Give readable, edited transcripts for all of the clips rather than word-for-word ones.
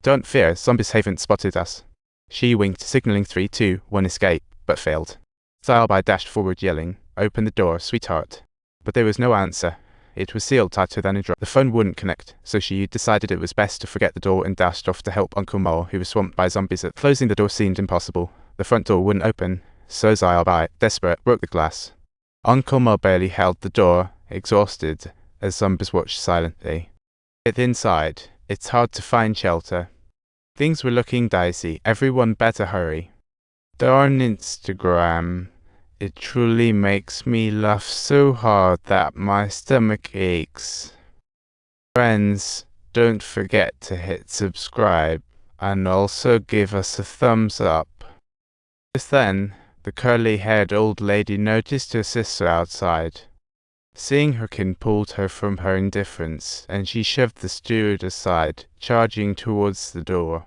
Don't fear, zombies haven't spotted us. She winked, signaling 3, 2, 1 escape, but failed. Zalbai dashed forward yelling, "Open the door, sweetheart." But there was no answer. It was sealed tighter than a drum. The phone wouldn't connect, so she decided it was best to forget the door and dashed off to help Uncle Mo, who was swamped by zombies. Closing the door seemed impossible. The front door wouldn't open, so Zalbai, desperate, broke the glass. Uncle Mo barely held the door, exhausted, as zombies watched silently. Inside, it's hard to find shelter. Things were looking dicey. Everyone better hurry. Darn Instagram. It truly makes me laugh so hard that my stomach aches. Friends, don't forget to hit subscribe and also give us a thumbs up. Just then, the curly-haired old lady noticed her sister outside. Seeing her kin pulled her from her indifference, and she shoved the steward aside, charging towards the door.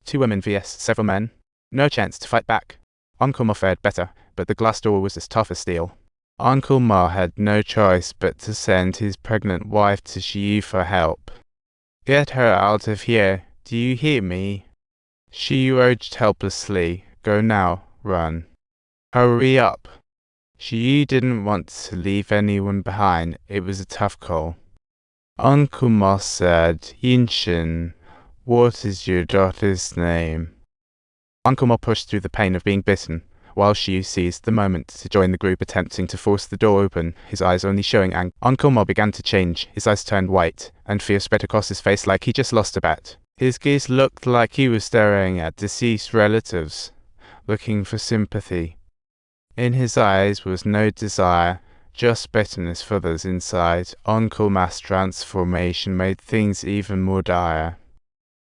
2 women vs several men. No chance to fight back. Uncle Ma fared better, but the glass door was as tough as steel. Uncle Ma had no choice but to send his pregnant wife to Shiyu for help. "Get her out of here, do you hear me?" Shiyu urged helplessly. "Go now, run. Hurry up." Shiyu didn't want to leave anyone behind. It was a tough call. Uncle Ma said, "Yinshin, what is your daughter's name?" Uncle Ma pushed through the pain of being bitten, while Shiyu seized the moment to join the group attempting to force the door open, his eyes only showing anger. Uncle Ma began to change. His eyes turned white, and fear spread across his face like he just lost a bet. His gaze looked like he was staring at deceased relatives, looking for sympathy. In his eyes was no desire, just bitterness for those inside. Uncle Ma's transformation made things even more dire.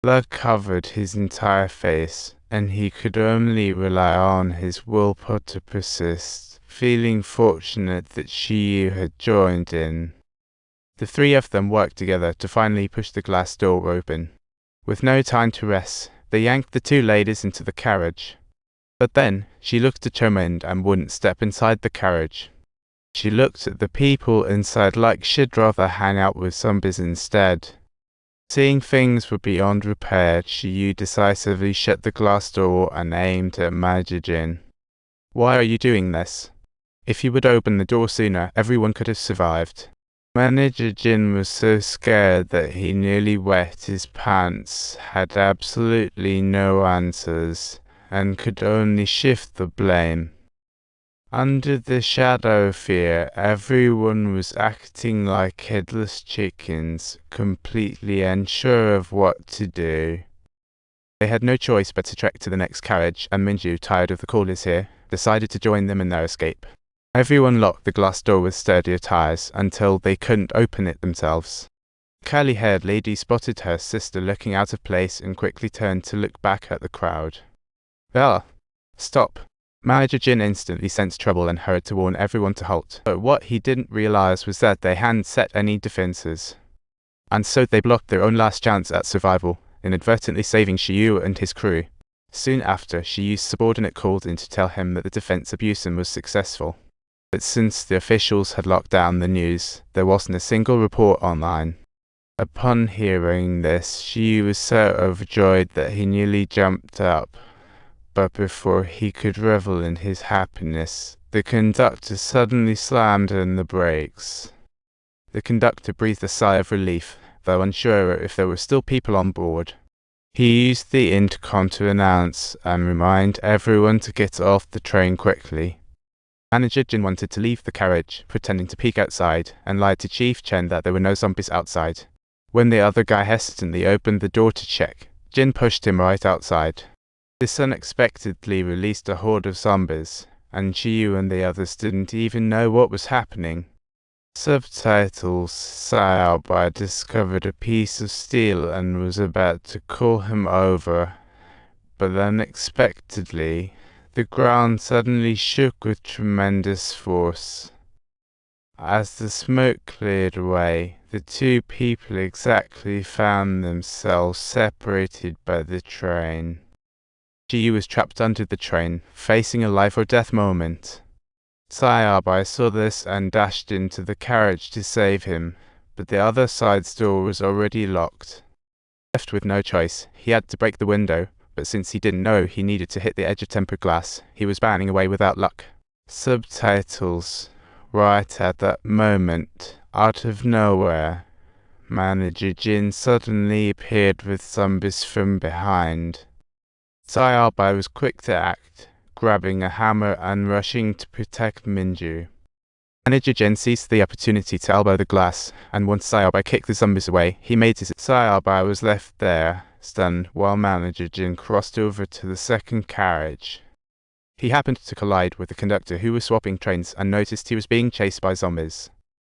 Blood covered his entire face, and he could only rely on his willpower to persist, feeling fortunate that Shiyu had joined in. The 3 of them worked together to finally push the glass door open. With no time to rest, they yanked the 2 ladies into the carriage. But then, she looked determined and wouldn't step inside the carriage. She looked at the people inside like she'd rather hang out with zombies instead. Seeing things were beyond repair, Shiyu decisively shut the glass door and aimed at Manager Jin. "Why are you doing this? If you would open the door sooner, everyone could have survived." Manager Jin was so scared that he nearly wet his pants, had absolutely no answers, and could only shift the blame. Under the shadow of fear, everyone was acting like headless chickens, completely unsure of what to do. They had no choice but to trek to the next carriage, and Minju, tired of the callers here, decided to join them in their escape. Everyone locked the glass door with sturdier ties until they couldn't open it themselves. The curly-haired lady spotted her sister looking out of place and quickly turned to look back at the crowd. "Bella, stop." Manager Jin instantly sensed trouble and hurried to warn everyone to halt. But what he didn't realize was that they hadn't set any defenses. And so they blocked their own last chance at survival, inadvertently saving Shiyu and his crew. Soon after, Shiyu's subordinate called in to tell him that the defense of Busan was successful. But since the officials had locked down the news, there wasn't a single report online. Upon hearing this, Shiyu was so overjoyed that he nearly jumped up. But before he could revel in his happiness, the conductor suddenly slammed on the brakes. The conductor breathed a sigh of relief, though unsure if there were still people on board. He used the intercom to announce and remind everyone to get off the train quickly. Manager Jin wanted to leave the carriage, pretending to peek outside, and lied to Chief Chen that there were no zombies outside. When the other guy hesitantly opened the door to check, Jin pushed him right outside. This unexpectedly released a horde of zombies, and Shiyu and the others didn't even know what was happening. Subtitles: Xiaobai discovered a piece of steel and was about to call him over, but unexpectedly, the ground suddenly shook with tremendous force. As the smoke cleared away, the 2 people exactly found themselves separated by the train. Shiyu was trapped under the train, facing a life-or-death moment. Xiaobai saw this and dashed into the carriage to save him, but the other side's door was already locked. Left with no choice, he had to break the window, but since he didn't know he needed to hit the edge of tempered glass, he was batting away without luck. Subtitles. Right at that moment, out of nowhere, Manager Jin suddenly appeared with zombies from behind. Sayalbai was quick to act, grabbing a hammer and rushing to protect Minju. Manager Jin seized the opportunity to elbow the glass, and once Sayalbai kicked the zombies away, he made his. Sayalbai was left there, stunned, while Manager Jin crossed over to the second carriage. He happened to collide with the conductor who was swapping trains and noticed he was being chased by zombies.